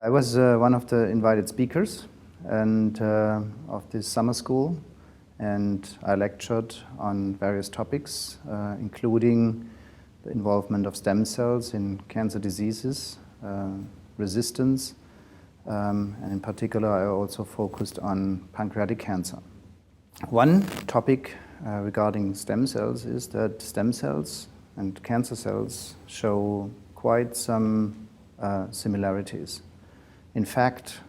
I was one of the invited speakers of this summer school, and I lectured on various topics, including the involvement of stem cells in cancer diseases, resistance, and in particular I also focused on pancreatic cancer. One topic regarding stem cells is that stem cells and cancer cells show quite some similarities. In fact,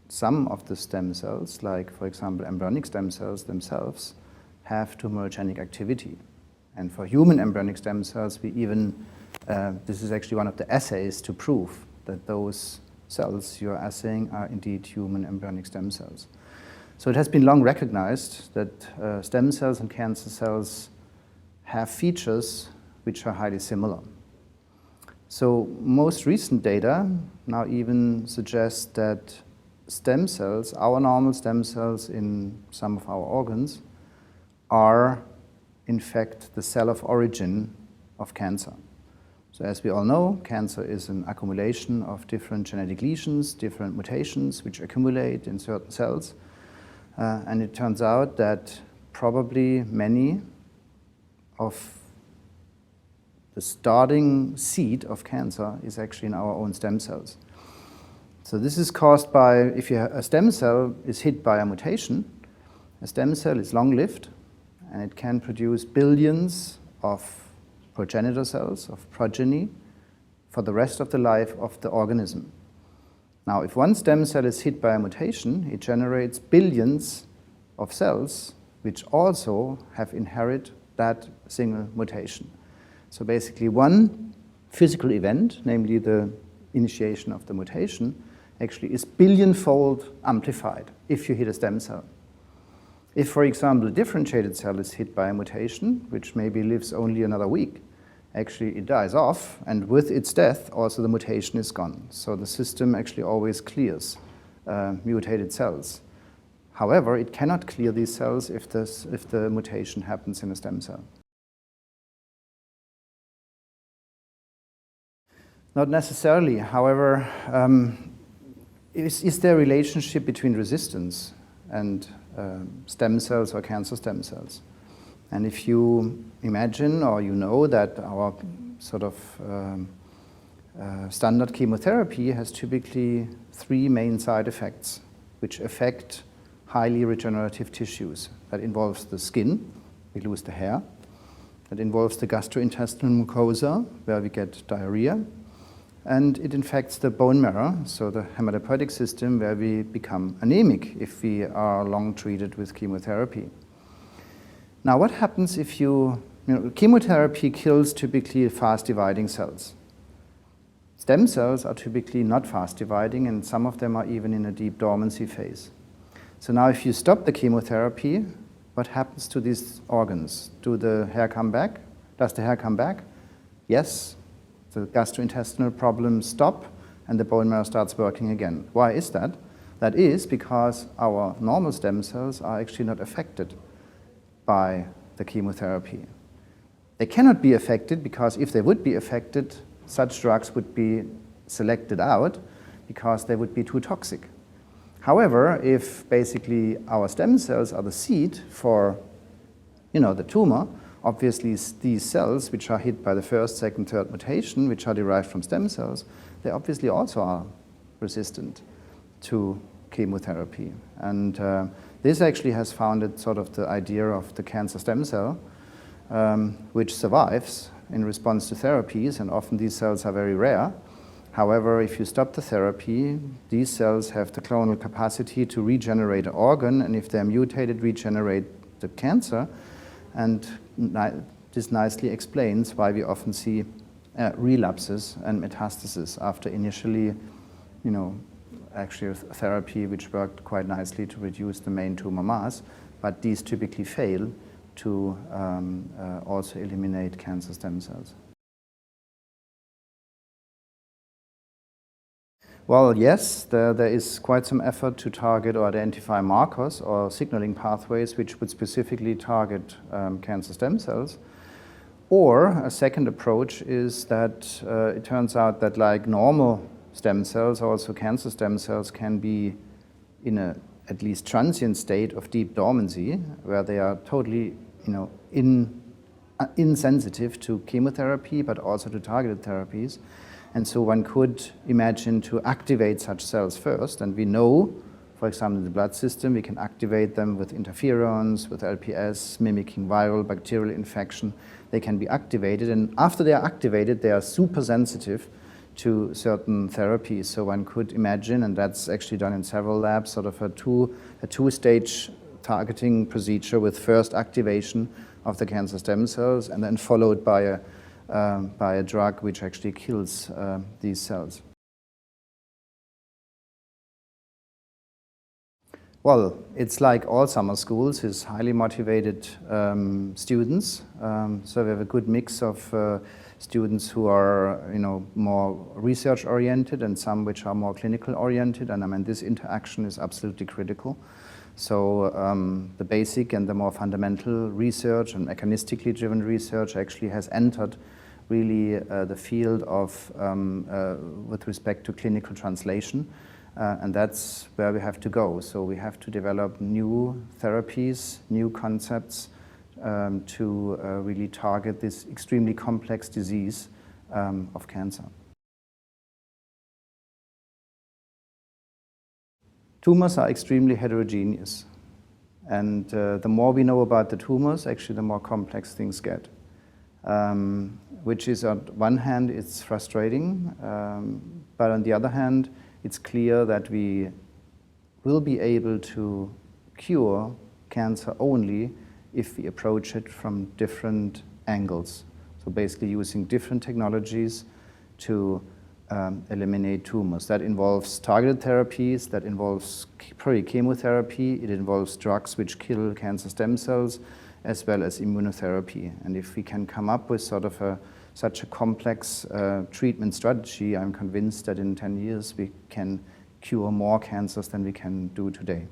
some of the stem cells, like for example embryonic stem cells themselves, have tumorigenic activity. And for human embryonic stem cells, we even, this is actually one of the assays to prove that those cells you're assaying are indeed human embryonic stem cells. So it has been long recognized that stem cells and cancer cells have features which are highly similar. So most recent data now even suggest that stem cells, our normal stem cells in some of our organs, are in fact the cell of origin of cancer. So as we all know, cancer is an accumulation of different genetic lesions, different mutations which accumulate in certain cells. And it turns out that probably many of the starting seed of cancer is actually in our own stem cells. So this is caused by, if a stem cell is hit by a mutation, a stem cell is long-lived and it can produce billions of progenitor cells, of progeny, for the rest of the life of the organism. Now, if one stem cell is hit by a mutation, it generates billions of cells which also have inherited that single mutation. So basically one physical event, namely the initiation of the mutation, actually is billion-fold amplified if you hit a stem cell. If, for example, a differentiated cell is hit by a mutation, which maybe lives only another week, actually it dies off, and with its death also the mutation is gone. So the system actually always clears mutated cells. However, it cannot clear these cells if the mutation happens in a stem cell. Not necessarily. However, is there a relationship between resistance and stem cells or cancer stem cells? And if you imagine or you know that our sort of standard chemotherapy has typically three main side effects which affect highly regenerative tissues. That involves the skin, we lose the hair. That involves the gastrointestinal mucosa, where we get diarrhea. And it infects the bone marrow, so the hematopoietic system, where we become anemic if we are long treated with chemotherapy. Now, what happens if chemotherapy kills typically fast-dividing cells. Stem cells are typically not fast-dividing, and some of them are even in a deep dormancy phase. So now if you stop the chemotherapy, what happens to these organs? Does the hair come back? Yes. The gastrointestinal problems stop and the bone marrow starts working again. Why is that? That is because our normal stem cells are actually not affected by the chemotherapy. They cannot be affected because if they would be affected, such drugs would be selected out because they would be too toxic. However, if basically our stem cells are the seed for the tumor, obviously these cells which are hit by the first, second, third mutation, which are derived from stem cells, they obviously also are resistant to chemotherapy. And this actually has founded sort of the idea of the cancer stem cell, which survives in response to therapies, and often these cells are very rare. However, if you stop the therapy, these cells have the clonal capacity to regenerate an organ, and if they're mutated, regenerate the cancer. And this nicely explains why we often see relapses and metastasis after initially, actually a therapy which worked quite nicely to reduce the main tumor mass, but these typically fail to also eliminate cancer stem cells. Well, yes, there is quite some effort to target or identify markers or signaling pathways which would specifically target cancer stem cells. Or a second approach is that it turns out that like normal stem cells, also cancer stem cells, can be in a at least transient state of deep dormancy, where they are totally, insensitive to chemotherapy, but also to targeted therapies. And so one could imagine to activate such cells first, and we know, for example, in the blood system, we can activate them with interferons, with LPS, mimicking viral, bacterial infection. They can be activated, and after they are activated, they are super sensitive to certain therapies. So one could imagine, and that's actually done in several labs, sort of a two-stage targeting procedure with first activation of the cancer stem cells and then followed by a drug which actually kills these cells. Well, it's like all summer schools, it's highly motivated students. So we have a good mix of students who are, more research-oriented and some which are more clinical-oriented. And I mean, this interaction is absolutely critical. So the basic and the more fundamental research and mechanistically driven research actually has entered really the field of, with respect to clinical translation. And that's where we have to go. So we have to develop new therapies, new concepts to really target this extremely complex disease of cancer. Tumors are extremely heterogeneous. And the more we know about the tumors, actually the more complex things get. Which is, on one hand, it's frustrating, but on the other hand, it's clear that we will be able to cure cancer only if we approach it from different angles. So basically using different technologies to eliminate tumors. That involves targeted therapies, that involves probably chemotherapy, it involves drugs which kill cancer stem cells, as well as immunotherapy. And if we can come up with sort of such a complex treatment strategy, I'm convinced that in 10 years we can cure more cancers than we can do today.